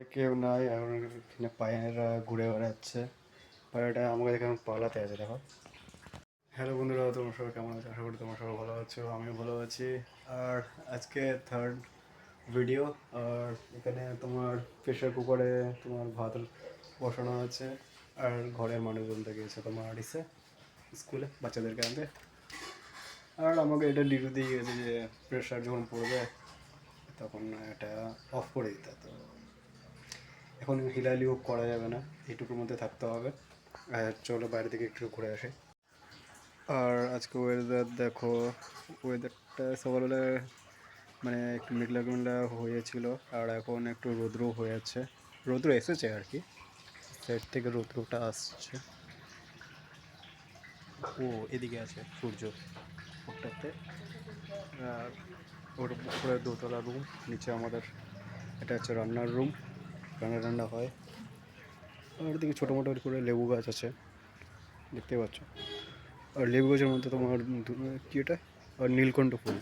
কেউ নাই এখন, এখানে পায়রা ঘুরে বেড়াচ্ছে। পায়রাটা আমাকে দেখে এখন পালাতে আছে, দেখো। হ্যালো বন্ধুরা, তোমার সবাই কেমন আছে? আশা করি তোমার সবাই ভালো আছো, আমিও ভালো আছি। আর আজকে থার্ড ভিডিও। আর এখানে তোমার প্রেশার কুকারে তোমার ভাত বসানো আছে। আর ঘরের মানুষজন গিয়েছে তোমার ইসে স্কুলে বাচ্চাদেরকে আনতে। আর আমাকে এটা ডিউটি দিয়ে গেছে যে প্রেশার যখন পড়বে তখন এটা অফ করে দিতে। তো এখন হিলালিও করা যাবে না, এইটুকুর মধ্যে থাকতে হবে। আর চলো বাইরে থেকে একটু ঘুরে আসি। আর আজকে ওয়েদার দেখো, ওয়েদারটা সকালবেলা মানে একটু মেঘলা মেঘলা হয়েছিল, আর এখন একটু রৌদ্র হয়ে আছে, রৌদ্র এসেছে আর কি, সাইড থেকে রৌদ্রটা আসছে। ও এদিকে আছে সূর্য ওটাতে। আর ওর উপরে দোতলা রুম, নিচে আমাদের এটা হচ্ছে রান্নার রুম, রান্না রান্না হয়। আর এদিকে ছোটো মোটো করে লেবু গাছ আছে, দেখতে পাচ্ছ। আর লেবু গাছের মধ্যে তোমার কী এটা, আর নীলকণ্ঠ ফুল,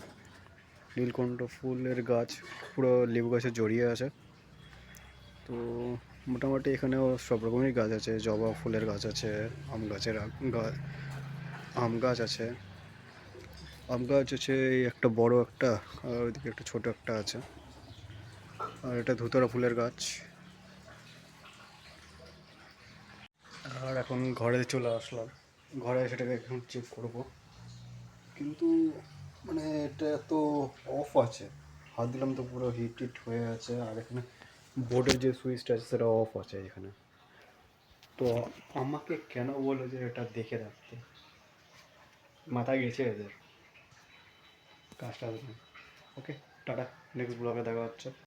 নীলকণ্ঠ ফুলের গাছ পুরো লেবু গাছে জড়িয়ে আছে। তো মোটামুটি এখানেও সব রকমেরই গাছ আছে, জবা ফুলের গাছ আছে, আম গাছের আম গাছ আছে, আম গাছ আছে এই একটা বড় একটা, আর ওইদিকে একটা ছোট একটা আছে। আর এটা ধুতরা ফুলের গাছ। আর এখন ঘরে চলে আসলাম, ঘরে সেটাকে এখন চেক করবো, কিন্তু মানে এটা তো অফ আছে, হাত দিলাম তো পুরো হিট হিট হয়ে আছে। আর এখানে বোর্ডের যে সুইচটা আছে সেটা অফ আছে এখানে। তো আমাকে কেন বলো যে এটা দেখে রাখতে, মাথা গেছে এদের কাজটা। ওকে, টাটা, নেক্সট ব্লগে দেখা হচ্ছে।